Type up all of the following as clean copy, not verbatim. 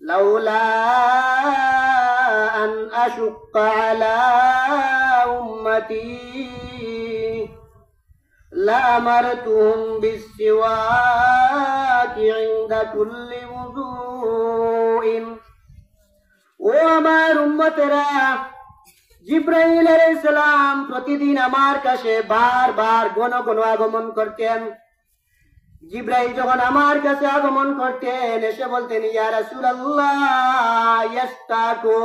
লাউলা আন আশুক্কা আলা উম্মতি লামারতুহুম বিসওয়াকি ইনদা কুল্লি ওযুইন। ও আমার উম্মতেরা, জিব্রাইল আলাইহিস সালাম প্রতিদিন আমার কাছে বারবার ঘন ঘন আগমন করতেন। জিব্রাইল যখন আমার কাছে আগমন করতেন, এসে বলতেন, ইয়া রাসূলুল্লাহ ইস্তাকু,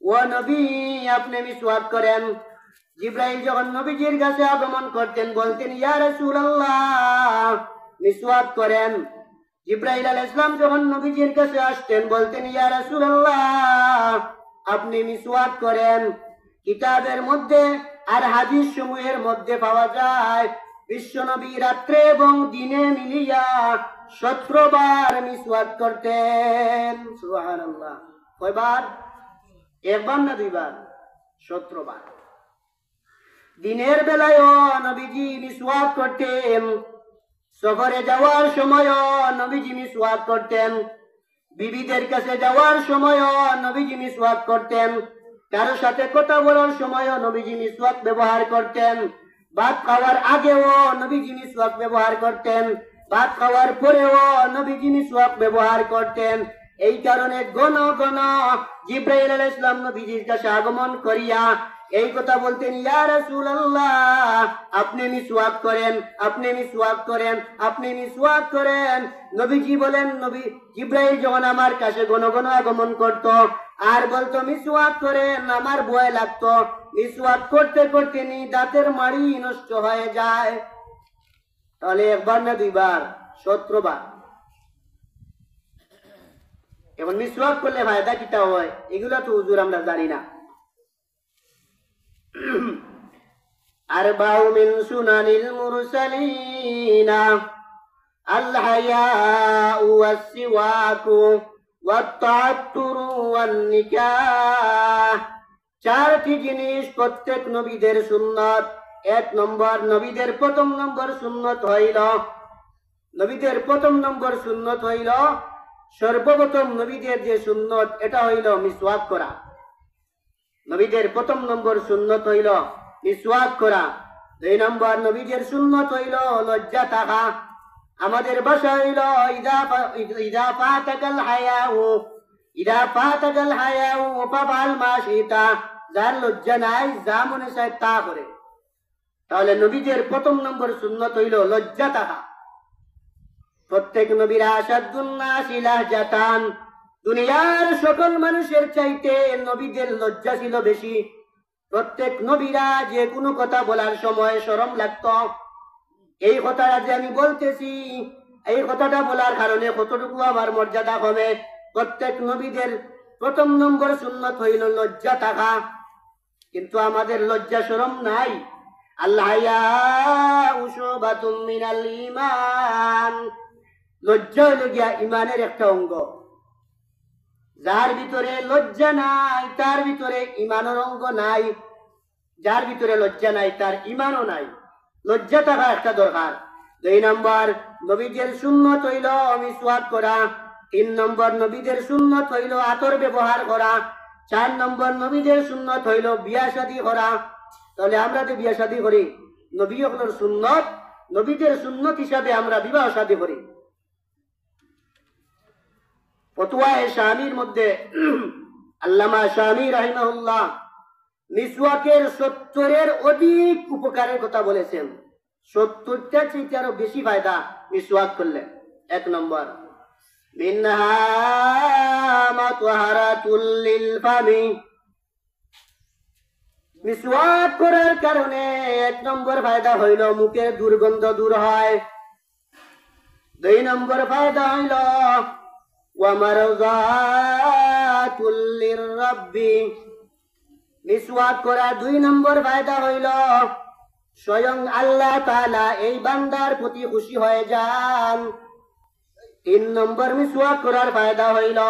ও নবী আপনি মিসওয়াক করেন। জিব্রাইল যখন নবীজির কাছে আগমন করতেন, বলতেন, ইয়া রাসূলুল্লাহ মিসওয়াক করেন। জিব্রাইল আলাইহিস সালাম যখন নবীজির কাছে আসতেন, বলতেন, ইয়া রাসূলুল্লাহ আপনি মিসওয়াক করেন। কিতাবের মধ্যে আর হাদিস সমূহের মধ্যে পাওয়া যায় বিশ্বনবী রাত্রে এবং দিনে মিলিয়া 17 বার মিসওয়াক করতেন। সুবহানাল্লাহ। কয়বার? একবার না দুইবার? 17 বার। দিনের বেলায়ও নবীজি মিসওয়াক করতেন, সফরে যাওয়ার সময়ও নবীজি মিসওয়াক করতেন, বিবিদের কাছে যাওয়ার সময়ও নবীজি মিসওয়াক করতেন, কারোর সাথে কথা বলার সময়ও নবীজি মিসওয়াক ব্যবহার করতেন, ভাত খাওয়ার আগেও নবীজি মিসওয়াক ব্যবহার করতেন, ভাত খাওয়ার পরেও নবীজি মিসওয়াক ব্যবহার করতেন। এই কারণে ঘন ঘন জিব্রাইল আলাইহিস সালাম নবীজির কাছে আগমন করিয়া এই কথা বলতেন, ইয়া রাসূলুল্লাহ আপনি মিসওয়াক করেন, আপনি মিসওয়াক করেন, আপনি মিসওয়াক করেন। নবীজি বলেন, নবী জিব্রাইল যখন আমার কাছে ঘন ঘন আগমন করত আর বলতো মিসওয়াক করেন, আমার ভয় লাগতো। মিসওয়াক করতে করতে নি দাঁতের মাড়ি নষ্ট হয়ে যায়। তাহলে একবার না দুইবার? 17 বার। এখন মিসওয়াক করলে ফায়দা কিটা হয় এগুলা তো হুজুর আমরা জানি না। আরবাউ মিন সুনানিল মুরসালিনা আল হায়াউ ওয়াস সিওয়াকু ওয়াত তাআত্তুরু ওয়ান নিকাহ। 4টি জিনিস প্রত্যেক নবীদের সুন্নাত। 1 নম্বর, নবীদের প্রথম নম্বর সুন্নাত হইল, নবীদের প্রথম নম্বর সুন্নাত হইল, সর্বপ্রথম নবীদের যে সুন্নাত এটা হইল মিসওয়াক করা। নবীদের প্রথম নম্বর সুন্নাত হইল মিসওয়াক করা। 2 নম্বর, নবীদের সুন্নাত হইল লজ্জা থাকা। আমাদের ভাষা হইল ইদা ফাতাকাল হায়াউ, ইদা ফাতাকাল হায়াউ ফাফআল মা শিতা। যার লজ্জা নাই যা মনে চায় তা করে। তাহলে নবীদের প্রথম নম্বর সুন্নাত হইল লজ্জা থাকা। প্রত্যেক নবীরা আসাদুন নাসি লাহজাতান, দুনিয়ার সকল মানুষের চাইতে নবীদের লজ্জা ছিল বেশি। প্রত্যেক নবীরা যে কোনো কথা বলার সময় শরম লাগতো। এই কথাটা যে আমি বলতেছি, এই কথাটা বলার কারণে কতটুকু আমার মর্যাদা হবে। প্রত্যেক নবীদের প্রথম নম্বর সুন্নাত হইল লজ্জা থাকা। কিন্তু আমাদের লজ্জা শরম নাই। আল্লাহ উশুবাতুম মিনাল ঈমান, লজ্জা হইল গিয়া ঈমানের একটা অঙ্গ। যার ভিতরে লজ্জা নাই তার ভিতরে ঈমানের অঙ্গ নাই। যার ভিতরে লজ্জা নাই তার ঈমানও নাই। লজ্জা থাকা একটা দরকার। 2 নম্বর, নবীদের সুন্নাত হইল মিসওয়াক করা। 3 নম্বর, নবীদের সুন্নাত হইল আতর ব্যবহার করা। 4 নম্বর, নবীদের সুন্নাত হইল বিয়া শাদী করা। তাহলে আমরা যে বিয়া শাদী করি, নবী হলোর সুন্নাত, নবীদের সুন্নাত হিসাবে আমরা বিবাহ শাদী করি। ফতোয়ায়ে শামির মধ্যে আল্লামা শামি রাহিমাহুল্লাহ মিসওয়াকের 70-এর অধিক উপকারের কথা বলেছেন। 70টা চাইতে আরো বেশি ফায়দা মিসওয়াক করলে। 1 নম্বর, মিনহা মাতহারাতুল লিল ফামি, মিসওয়াক করার কারণে 1 নম্বর ফায়দা হইল মুখের দুর্গন্ধ দূর হয়। 2 নম্বর ফায়দা হইল ওয়া মারযাতুল লিররাব্বি, মিসওয়াক করা 2 নম্বর ফায়দা হইল স্বয়ং আল্লাহ তাআলা এই বান্দার প্রতি খুশি হয়ে যান। 3 নম্বর মিসওয়াক করার ফায়দা হইল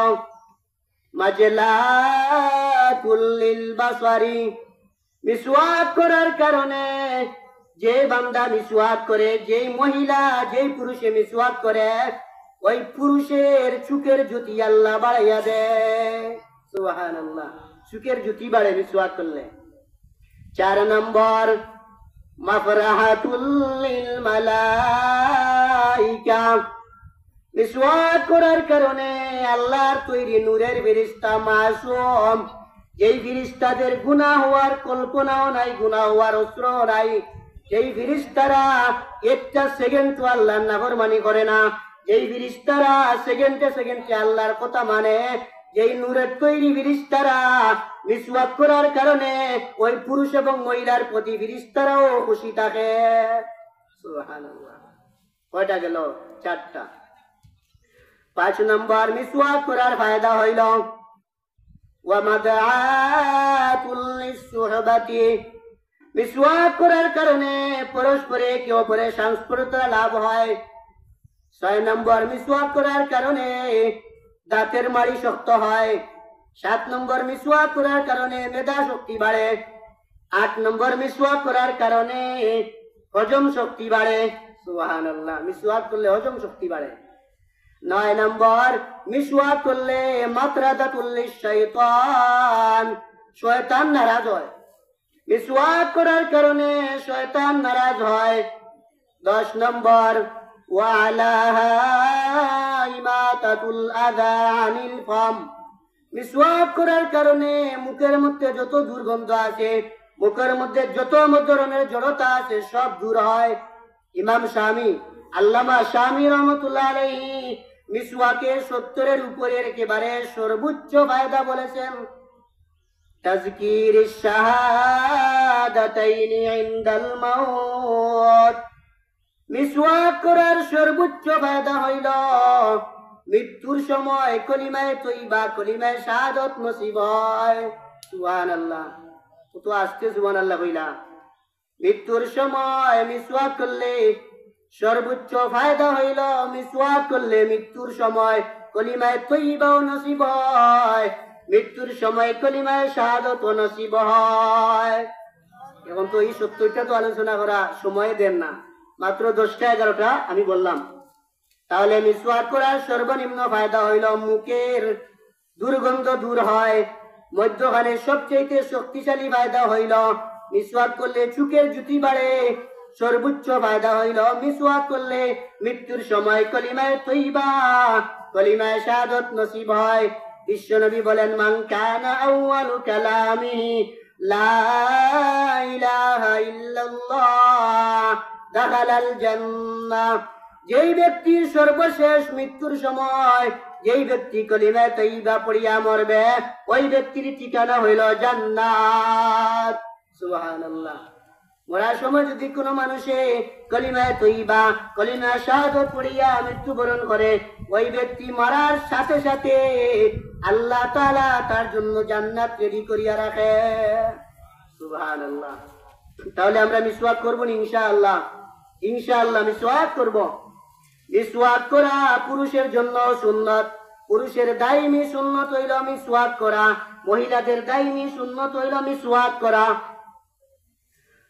মাজলাতুল লিল বাসারি, মিসওয়াক করার কারণে যে বান্দা মিসওয়াক করে, যেই মহিলা যেই পুরুষে মিসওয়াক করে, ওই পুরুষের চুকের জ্যোতি আল্লাহ বাড়াইয়া দেয়। সুবহানাল্লাহ, চুকের জ্যোতি বাড়ে মিসওয়াক করলে। 4 নম্বর মাফরাহাতুল লিল মালাইকা, মিসওয়াক করার কারণে আল্লাহর তৈরি নূরের ফেরেশতা মাসুম, যেই ফেরেশতাদের গুনাহ হওয়ার কল্পনাও নাই, গুনাহ হওয়ার অস্ত্রও নাই, যেই ফেরেশতারা একটা সেকেন্ড তো আল্লাহর নাফরমানি করে না, যেই ফেরেশতারা সেকেন্ডে সেকেন্ডে আল্লাহর কথা মানে, যেই নূরের তৈরি ফেরেশতারা মিসওয়াক করার কারণে ওই পুরুষ এবং মহিলার প্রতি ফেরেশতারাও খুশি থাকে। সুবহানাল্লাহ। কয়টা গেল? 4টা। 5 নম্বর মিসওয়াক করার ফায়দা হইল ওয়া মাদআতুল লিসসুহবাতি, মিসওয়াক করার কারণে পরস্পরে একে অপরের সংস্পর্শতা লাভ হয়। 6 নম্বর মিসওয়াক করার কারণে দাঁতের মাড়ি শক্ত হয়। 7 নম্বর মিসওয়াক করার কারণে মেধা শক্তি বাড়ে। 8 নম্বর মিসওয়াক করার কারণে হজম শক্তি বাড়ে। সুবহানাল্লাহ, মিসওয়াক করলে হজম শক্তি বাড়ে। 9 নম্বর মিসওয়াক করলে মাতরাদাতুল লিশাইতান, শয়তান নারাজ হয়। মিসওয়াক করার কারণে শয়তান নারাজ হয়। 10 নম্বর ওয়া আলাহা ইমাতাতুল আযা আনিল ফাম, মিসওয়াক করার কারণে মুখের মধ্যে যত দুর্গন্ধ আছে, মুখের মধ্যে যত ধরনের জড়তা আছে সব দূর হয়। ইমাম শামি, আল্লামা শামি রহমাতুল্লাহ আলাইহি মিসওয়াকের 70-এর উপরের একেবারে সর্বোচ্চ ফায়দা বলেছেন, তাযকিরিশ শাহাদাতাইনি ইনদাল মাউত, মিসওয়াক করার সর্বোচ্চ ফায়দা হইল মৃত্যুর সময় কলিমায়ে তয়্যিবা, কলিমায়ে শাহাদাত নসিব হয়। সুবহানাল্লাহ, কত আস্তে সুবহানাল্লাহ কইলা। মৃত্যুর সময় মিসওয়াক করলে সর্বোচ্চ ফায়দা হইল মিসওয়াক করলে মৃত্যুর সময় কলিমায়ে তয়্যিবাও নসিব হয়, মৃত্যুর সময় কলিমায়ে শাহাদাত নসিব হয়। এখন তো এই 70টা তো আলোচনা করা সময় দেন না, মাত্র 10টা 11টা আমি বললাম। তাহলে মিসওয়াক করার সর্বনিম্ন ফায়দা হইল মুখের দুর্গন্ধ দূর হয়। মধ্যখানে সবচেয়ে শক্তিশালী ফায়দা হইল মিসওয়াক করলে চুকের জ্যোতি বাড়ে। সর্বোচ্চ ফায়দা হইল মিসওয়াক করলে মৃত্যুর সময় কলিমায়ে তয়্যিবা, কলিমায়ে শাহাদাত নসিব হয়। বিশ্বনবী বলেন, মান কানা আউয়ালু কালামিহি লা ইলাহা ইল্লাল্লাহ দাখালাল জান্নাহ, যেই ব্যক্তি সর্বশেষ মৃত্যুর সময় যেই ব্যক্তি কলিমায়ে তয়্যিবা পড়িয়া মরবে ওই ব্যক্তির ঠিকানা হইল জান্নাত। সুবহানাল্লাহ। মরার সময় যদি কোনো মানুষে কলিমায়ে তয়্যিবা, কলিমা শাহাদাত পড়িয়া মৃত্যুবরণ করে, ওই ব্যক্তি মরার সাথে সাথে আল্লাহ তাআলা তার জন্য জান্নাত রেডি করিয়া রাখে। সুবহানাল্লাহ। তাহলে আমরা মিসওয়াক করব ইনশাআল্লাহ, ইনশাআল্লাহ মিসওয়াক করব। মিসওয়াক করা পুরুষের জন্য সুন্নাত, পুরুষের দাইমি সুন্নাত হইল মিসওয়াক করা, মহিলাদের দাইমি সুন্নাত হইল মিসওয়াক করা।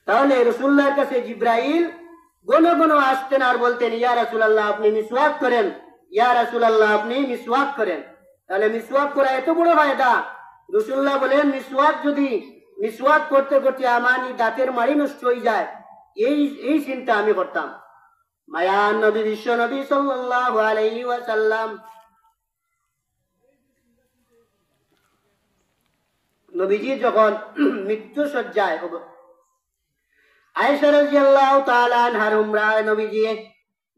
তাহলে রাসূলুল্লাহর কাছে জিবরাইল ঘন ঘন আসতেন আর বলতেন, ইয়া রাসূলুল্লাহ আপনি মিসওয়াক করেন, ইয়া রাসূলুল্লাহ আপনি মিসওয়াক করেন। তাহলে মিসওয়াক করা এত বড় ফায়দা। রাসূলুল্লাহ বলেন, মিসওয়াক করতে করতে আমার দাঁতের মাড়ি নষ্ট হয়ে যায়, এই চিন্তা আমি করতাম। মায়ান নবী বিশ্ব নবী সাল্লাল্লাহু আলাইহি ওয়াসাল্লাম নবীজি যখন মৃত্যু শয্যায়, আয়েশা রাদিয়াল্লাহু তাআলা আনহার উমরায়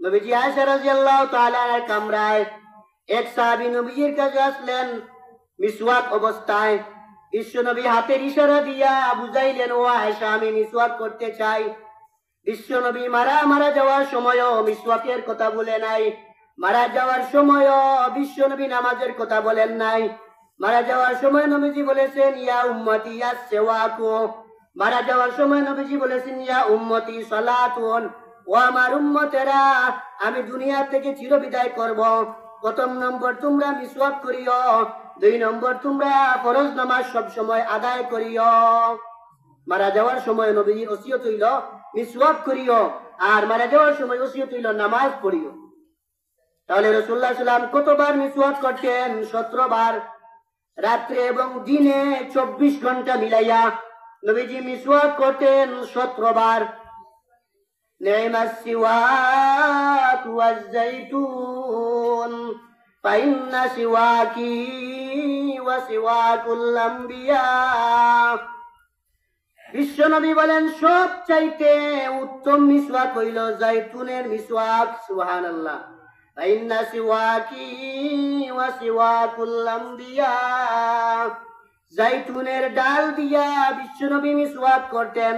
নবীজি আয়েশা রাদিয়াল্লাহু তাআলা আনহার কামরায় এক সাহাবী নবীজির কাছে আসলেন মিসওয়াক অবস্থায়। বিশ্ব নবী হাতের ইশারা দিয়া বুঝাইলেন, ও আয়েশা আমি মিসওয়াক করতে চাই। বিশ্ব নবী মারা যাওয়ার সময়ও মিসওয়াকের কথা বলে নাই, মারা যাওয়ার সময়ও বিশ্ব নবী নামাজের কথা বলেন নাই। মারা যাওয়ার সময় নবীজি বলেছেন, ইয়া উম্মতি আস-সিওয়াকু, মারা যাওয়ার সময় নবীজি বলেছেন, ইয়া উম্মতি সালাতুন, ও আমার উম্মতেরা আমি দুনিয়া থেকে চিরবিদায় করব। প্রথম নম্বর তোমরা মিসওয়াক করিও, 2 নম্বর তোমরা ফরজ নামাজ সব সময় আদায় করিও। মারা যাওয়ার সময় নবীজির ওসিয়ত হইল মিসওয়াক করিও, আর মারা যাওয়ার সময় ওসিয়ত হইল নামাজ পড়িও। তাহলে রাসূলুল্লাহ সাল্লাম কতবার মিসওয়াক করতেন? 17 বার। রাত্রে এবং দিনে 24 ঘন্টা মিলাইয়া নবীজি মিসওয়াক করতেন 17 বার। নি'মাস সিওয়াক ওয়াজ যাইতুন ফাইন্না সিওয়াকি ওয়া সিওয়াকুল আম্বিয়া। বিশ্বনবী বলেন সবচাইতে উত্তম মিসওয়াক হইল জাইতুনের মিসওয়াক। সুবহানাল্লাহ। ফাইন্না সিওয়াকি ওয়া সিওয়াকুল আম্বিয়া। জাইতুনের ডাল দিয়া বিশ্বনবী মিসওয়াক করতেন।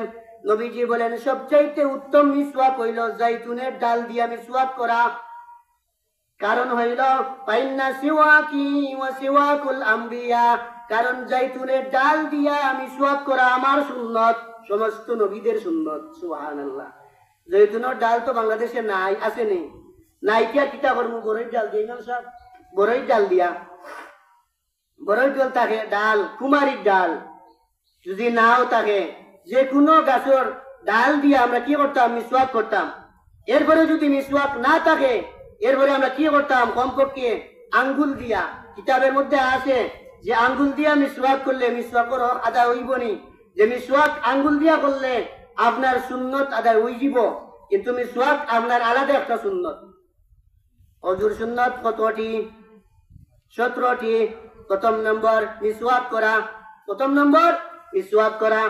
নবীজি বলেন সবচাইতে উত্তম মিসওয়াক হইল জাইতুনের ডাল দিয়া মিসওয়াক করা। কারণ হইল ফাইন্না সিওয়াকি ওয়া সিওয়াকুল আম্বিয়া, কারণ জাইতুনের ডাল দিয়া মিসওয়াক করা আমার সুন্নত, সমস্ত নবীদের সুন্নত। সুবহানাল্লাহ। জাইতুনের ডাল তো বাংলাদেশে নাই, আছে নেই? নাইকিয়া কিতা করবো? বড়ই ডাল দিয়ে না সব, বড়ই ডাল দিয়া, বড়ই ডাল থাকে, ডাল কুমারীর ডাল যদি নাও থাকে, যে কোনো গাছের ডাল দিয়ে আমরা কি করতাম? মিসওয়াক করতাম। এরপরে যদি মিসওয়াক না থাকে, এরপরে আমরা কি করতাম? কমপক্ষে আঙ্গুল দিয়া, কিতাবের মধ্যে আছে যে আঙ্গুল দিয়া মিসওয়াক করলে মিসওয়াকের আদায় হইব নি, যে মিসওয়াক আঙ্গুল দিয়া করলে আপনার সুন্নত আদায় হইব, কিন্তু মিসওয়াক আপনার আলাদা একটা সুন্নত। অজুর সুন্নত কতটি? 17টি। প্রথম নম্বর মিসওয়াক করা, প্রথম নম্বর মিসওয়াক করা।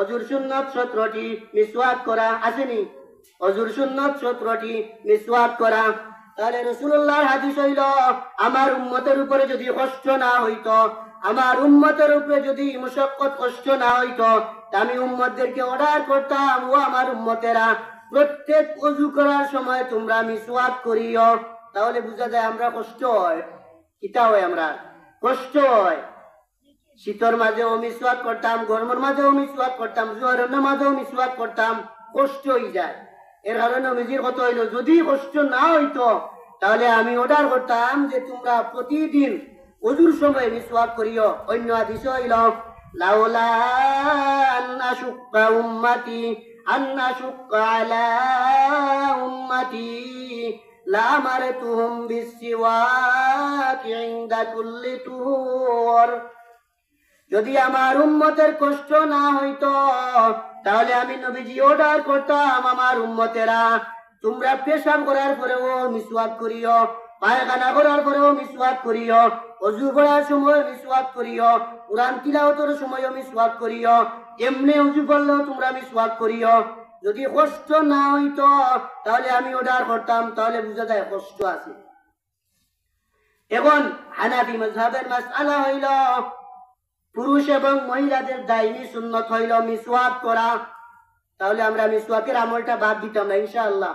অজুর সুন্নত 17টি, মিসওয়াক করা আসেনি? অজুর সুন্নত 17টি, মিসওয়াক করা। তাহলে রাসূলুল্লাহর হাদিস হইল আমার উম্মতের উপরে যদি কষ্ট না হইতো, আমার উম্মতের উপরে যদি মুশাক্কত কষ্ট না হইতো, আমি উম্মতদেরকে অর্ডার করতাম, ও আমার উম্মতেরা প্রত্যেক ওযু করার সময় তোমরা মিসওয়াক করিও। তাহলে বুঝা যায় আমরা কষ্ট হয়, কিতা হয়, আমরা কষ্ট হয়। শীতর মাঝেও মিসওয়াক করতাম, গরমের মাঝেও মিসওয়াক করতাম, জোহরের নামাজেও মিসওয়াক করতাম, কষ্ট হয়ে যায়। এর কারণে নবীজির কথা হইল যদি কষ্ট না হইতো তাহলে আমি অর্ডার করতাম যে তোমরা প্রতিদিন ওযুর সময় মিসওয়াক করিও। অন্য হাদিস হইল লাউলা আন আশুক্কা উম্মতি আন আশুক্কা আলা উম্মতি লামারতুহুম বিসওয়াক ইনদা কুল্লি তুহুর। যদি আমার উম্মতের কষ্ট না হইতো তাহলে আমি নবীজি অর্ডার করতাম আমার উম্মতেরা তোমরা পেশাব করার পরেও মিসওয়াক করিও, পায়খানা করার পরেও মিসওয়াক করিও, ওযু করার সময় মিসওয়াক করিও, কুরআন তিলাওয়াতের সময়ও মিসওয়াক করিও, এমনি ওযু করলেও তোমরা মিসওয়াক করিও। যদি কষ্ট না হইতো তাহলে আমি অর্ডার করতাম। তাহলে বুঝা যায় কষ্ট আছে। এখন হানাফি মাযহাবের মাসআলা হইল পুরুষ এবং মহিলাদের দাইমি সুন্নত হইল মিসওয়াক করা। তাহলে আমরা মিসওয়াকের আমলটা বাদ দিতাম না ইনশাআল্লাহ।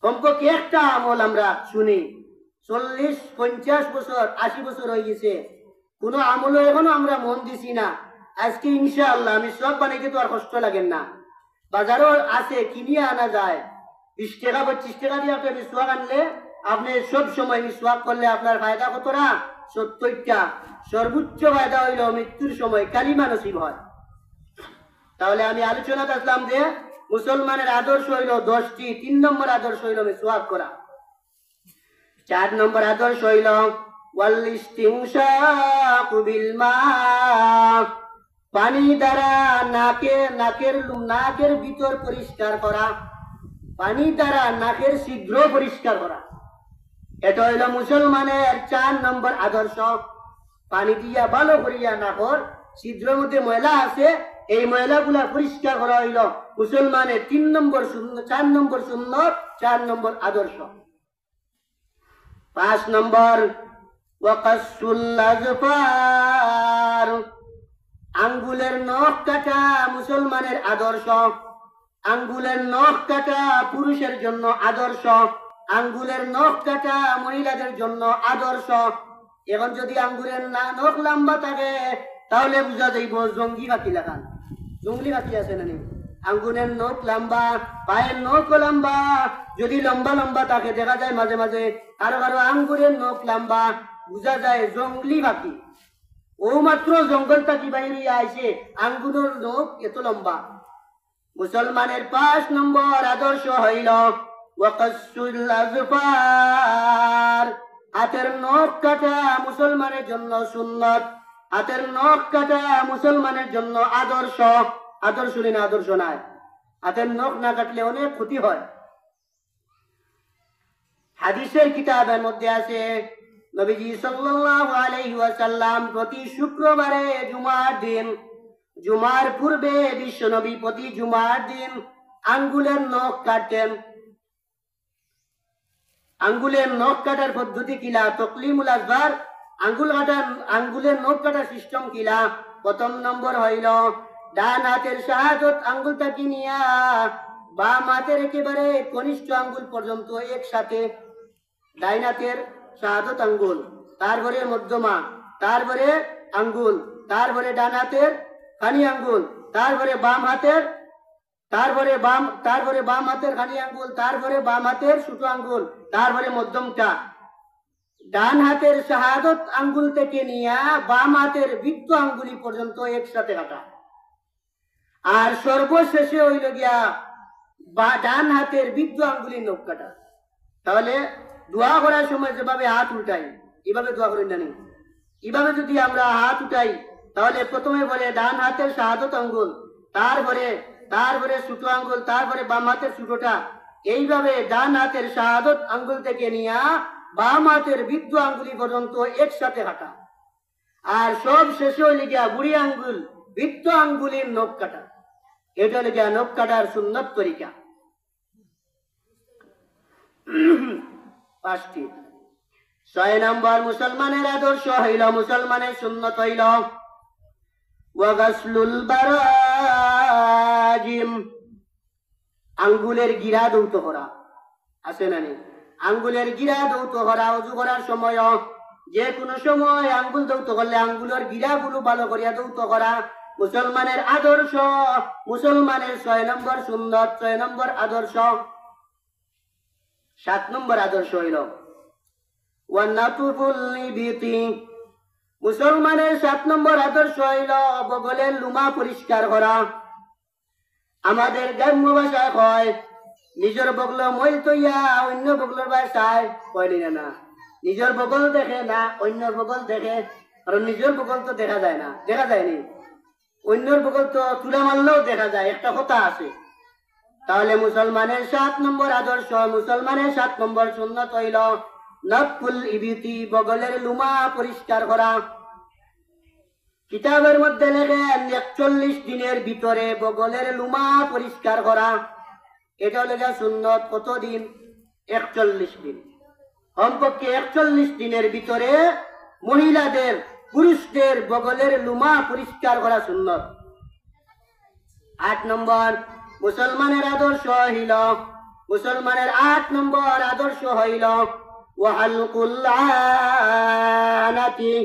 কমপক্ষে একটা আমল আমরা শুনি, 40, 50 বছর 80 বছর হয়ে গেছে, কোনো আমলও এখনো আমরা মন দিছি না। আজকে ইনশাআল্লাহ মিসওয়াক বানাইতে তো আর কষ্ট লাগে না, বাজারও আছে, কিনিয়ে আনা যায়। 20 টাকা 25 টাকা দিয়ে আপনি মিসওয়াক আনলে আপনি সব সময় মিসওয়াক করলে আপনার ফায়দা কতটা? 70টা। সর্বোচ্চ ফায়দা হইল মৃত্যুর সময় কালিমা নসিব হয়। তাহলে আমি আলোচনা করলাম যে মুসলমানের আদর্শ হইল 10টি। 3 নম্বর আদর্শ হইল মিসওয়াক করা। 4 নম্বর আদর্শ হইল ওয়াল ইস্তিনশাকু বিল মা, পানি দ্বারা নাকের ভিতর পরিষ্কার করা, পানি দ্বারা নাকের ছিদ্র পরিষ্কার করা। এটা হইল মুসলমানের 4 নম্বর আদর্শ। পানি দিয়া ভালো করিয়া নাকর ছিদ্রের মধ্যে ময়লা আছে, এই ময়লাগুলা পরিষ্কার করা হইল মুসলমানের 3 নম্বর সুন্নাত, 4 নম্বর সুন্নাত, 4 নম্বর আদর্শ। 5 নম্বর ওয়াকাসুল আজফার, আঙ্গুলের নখ কাটা মুসলমানের আদর্শ। আঙ্গুলের নখ কাটা পুরুষের জন্য আদর্শ, আঙ্গুলের নখ কাটা মহিলাদের জন্য আদর্শ। এখন যদি আঙ্গুলের নখ লম্বা থাকে তাহলে বুঝা যাইব জঙ্গি পাখি লাগান। জঙ্গলি পাখি আছে না? আঙ্গুলের নখ লম্বা, পায়ের নখ লম্বা। যদি লম্বা লম্বা থাকে দেখা যায় মাঝে মাঝে কারো কারো আঙ্গুলের নখ লম্বা, বুঝা যায় জঙ্গলি পাখি। ও মাত্র জঙ্গল পাখি বাইরে আইছে, আঙ্গুলের নখ এত লম্বা। মুসলমানের 5 নম্বর আদর্শ হইল ওয়াকাসুল আযফার, হাতের নখ কাটা মুসলমানের জন্য সুন্নত। হাতের নখ কাটা মুসলমানের জন্য আদর্শ। আদর্শ না, আদর্শ নাই। হাতের নখ না কাটলে অনেক ক্ষতি হয়। হাদিসের কিতাবের মধ্যে আছে নবীজি সাল্লাল্লাহু আলাইহি ওয়াসাল্লাম প্রতি শুক্রবারে জুমার দিন, জুমার পূর্বে বিশ্ব নবী প্রতি জুমার দিন আঙ্গুলের নখ কাটতেন। আঙ্গুলের নখ কাটার পদ্ধতি কিলা? তকলিমুল আজফার, আঙ্গুলের নখ কাটার সিস্টেম কিলা? প্রথম নম্বর হইল ডান হাতের শাহাদত আঙ্গুলটাকে নিয়া বাম হাতের একেবারে কনিষ্ঠ আঙ্গুল পর্যন্ত একসাথে, ডাইন হাতের শাহাদত আঙ্গুল, তারপরে মধ্যমা, তারপরে আঙ্গুল, তারপরে ডান হাতের খানি আঙ্গুল, তারপরে বাম হাতের, তারপরে বাম হাতের খানি আঙ্গুল, তারপরে বাম হাতের ছোট আঙ্গুল, তারপরে মধ্যমটা। ডান হাতের শাহাদত আঙ্গুল থেকে নিয়ে বাম হাতের বৃত্ত আঙ্গুলি পর্যন্ত একসাথে কাটা। আর সর্বশেষে হইল গিয়া ডান হাতের বৃত্ত আঙ্গুলি নখ কাটা। তাহলে দোয়া করার সময় যেভাবে হাত উল্টাই, এভাবে দোয়া করি জানি। এভাবে যদি আমরা হাত উঠাই তাহলে প্রথমে বলে ডান হাতের শাহাদত আঙ্গুল, তারপরে ছোট আঙ্গুল, তারপরে বাম হাতের ছোটটা। এইভাবে ডান হাতের শাহাদত আঙ্গুল থেকে নিয়ে বাম হাতের বৃদ্ধ আঙ্গুলি পর্যন্ত একসাথে হাঁটা। আর সব শেষে হইলে গিয়া বুড়ি আঙ্গুল বৃদ্ধ আঙ্গুলির নখ কাটা। এটা হলে গিয়া নখ কাটার সুন্নত তরিকা। 5টি। 6 নম্বর মুসলমানের আদর্শ হইল, মুসলমানের সুন্নত হইল ওয়াগাসলুল বারাজিম, আঙ্গুলের গিরা দৌত করা। আছে না নেই? আঙ্গুলের গিরা দৌত করা। অজু করার সময় যে কোনো সময় আঙ্গুল দৌত করলে আঙ্গুলের গিরাগুলো ভালো করিয়া দৌত করা মুসলমানের আদর্শ, মুসলমানের 6 নম্বর সুন্নত, 6 নম্বর আদর্শ। 7 নম্বর আদর্শ হইল ওয়ান্নাতুফুল লিবিতি, মুসলমানের 7 নম্বর আদর্শ হইল বগলের লুমা পরিষ্কার করা। আমাদের গ্রাম্য ভাষায় কয় নিজের বগল মই তৈয়া অন্য বগলের ভাষায় কয়লি না, নিজের বগল দেখে না অন্য বগল দেখে। কারণ নিজের বগল তো দেখা যায় না, দেখা যায়নি। অন্যর বগল তো তুলা মারলেও দেখা যায়, একটা কথা আছে। তাহলে মুসলমানের 7 নম্বর আদর্শ, মুসলমানের 7 নম্বর সুন্নত হইল নাতফুল ইবিতি, বগলের লুমা পরিষ্কার করা। কিতাবের মধ্যে লেখেন 41 দিনের ভিতরে বগলের লুমা পরিষ্কার করা। এটা লেখা সুন্নত। কতদিন? 41 দিন। কমপক্ষে 41 দিনের ভিতরে মহিলাদের, পুরুষদের বগলের লুমা পরিষ্কার করা সুন্নত। 8 নম্বর মুসলমানের আদর্শ হইল, মুসলমানের 8 নম্বর আদর্শ হইল ওয়াহালকুল আনাতি,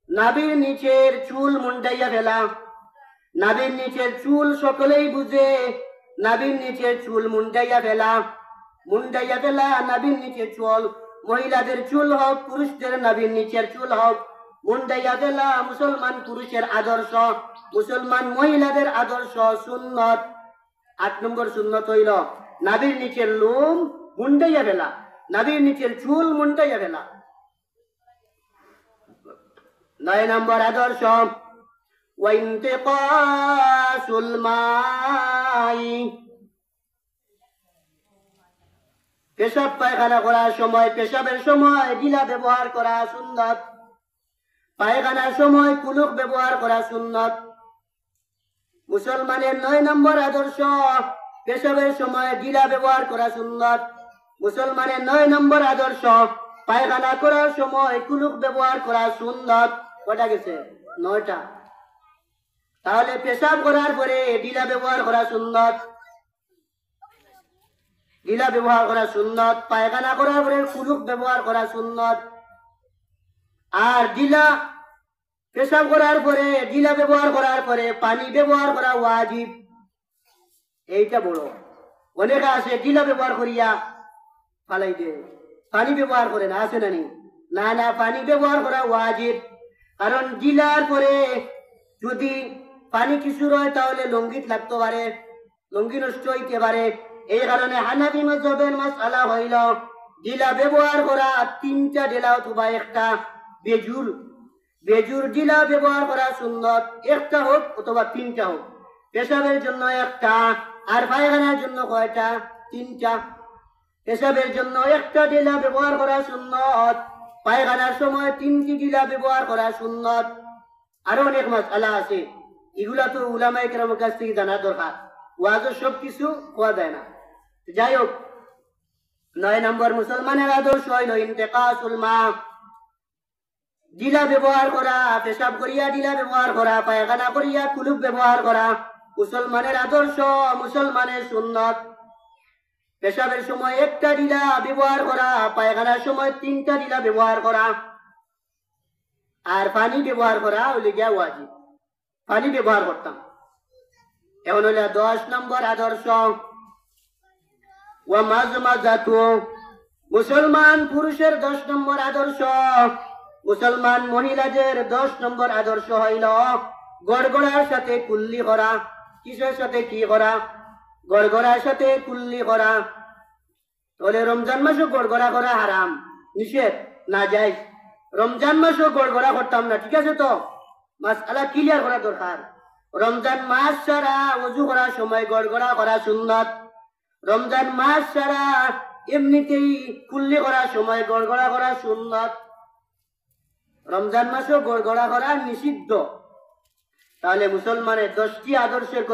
নাভির নিচের চুল মুন্ডাইয়া ফেলা। নাভির নিচের চুল সকলেই বুঝে, নাভির নিচের চুল মুন্ডাইয়া ফেলা, মুন্ডাইয়া ফেলা নাভির নিচের চুল। মহিলাদের চুল হোক, পুরুষদের নাভির নিচের চুল হোক, মুন্ডাইয়া ফেলা মুসলমান পুরুষের আদর্শ, মুসলমান মহিলাদের আদর্শ, সুন্নত। 8 নম্বর সুন্নত হইল নাভির নিচের লোম মুন্ডাইয়া ফেলা, নাভির নিচের চুল মুন্ডাইয়া ফেলা। 9 নম্বর আদর্শ ওয়াইন্তিকাসুল মাই, পেশাব পায়খানা করার সময়, পেশাবের সময় গিলা ব্যবহার করা সুন্নত। পায়খানার সময় কুলুক ব্যবহার করা সুন্নত। মুসলমানের 9 নম্বর আদর্শ পেশাবের সময় গিলা ব্যবহার করা সুন্নত। মুসলমানের 9 নম্বর আদর্শ পায়খানা করার সময় কুলুক ব্যবহার করা সুন্নত। কটা গেছে? 9টা। তাহলে পেশাব করার পরে গিলা ব্যবহার করা সুন্নত, গিলা ব্যবহার করা সুন্নত। পায়খানা করার পরে কুলুক ব্যবহার করা সুন্নত। আর গিলা পেশাব করার পরে, গিলা ব্যবহার করার পরে পানি ব্যবহার করা ওয়াজিব। এইটা বড়। অনেকে আছে গিলা ব্যবহার করিয়া ফালাই দে, পানি ব্যবহার করে না। আছে নানি? না না, পানি ব্যবহার করা ওয়াজিব। কারণ গিলার পরে যদি পানি কিছু রয় তাহলে লঙ্গিত লাগতে পারে, লঙ্গি নষ্ট হইতে পারে। এই কারণে হানাফি মাযহাবের মাসআলা হইল ডিলা ব্যবহার করা তিনটা ডিলা অথবা একটা বেজুর বেজুর ডিলা ব্যবহার করা সুন্নত, একটা হোক অথবা তিনটা হোক। পেশাবের জন্য একটা, আর পায়খানার জন্য কয়টা? তিনটা। পেশাবের জন্য একটা ডিলা ব্যবহার করা সুন্নত, পায়খানার সময় তিনটি ডিলা ব্যবহার করা সুন্নত। আরো অনেক মাসআলা আছে, এগুলা তো উলামায়ে কেরামের কাছ থেকে জানা দরকার, ওয়াজও সব কিছু হওয়া যায় না। যাই হোক, 9 নম্বর মুসলমানের আদর্শ হইল ইন্তেকাসুল মা, ডিলা ব্যবহার করা, পেশাব করিয়া ডিলা ব্যবহার করা, পায়খানা করিয়া কুলুপ ব্যবহার করা মুসলমানের আদর্শ, মুসলমানের সুন্নত। পেশাবের সময় একটা ডিলা ব্যবহার করা, পায়খানার সময় তিনটা ডিলা ব্যবহার করা, আর পানি ব্যবহার করা হইলে গিয়া ওয়াজিব, পানি ব্যবহার করতাম। এখন হইল 10 নম্বর আদর্শ ওয়া মাজমাজাতু, মুসলমান পুরুষের 10 নম্বর আদর্শ, মুসলমান মহিলাদের 10 নম্বর আদর্শ হইল গড়গড়ার সাথে কুল্লি করা। কিসের সাথে কি করা? গড়গড়ার সাথে কুল্লি করা। তাহলে রমজান মাসও গড়গড়া করা হারাম, নিষেধ, না যাইজ। রমজান মাসও গড়গড়া করতাম না, ঠিক আছে? তো মাসআলা ক্লিয়ার করা দরকার। রমজান মাস ছাড়া ওযু করার সময় গড়গড়া করা সুন্নাত, রমজান মাস ছাড়া এমনিতেই কুল্লি করার সময় গড়গড়া করা সুন্নাত। রমজান মাসও গড়গড়া করা নিষিদ্ধ। তাহলে মুসলমানের 10টি আদর্শের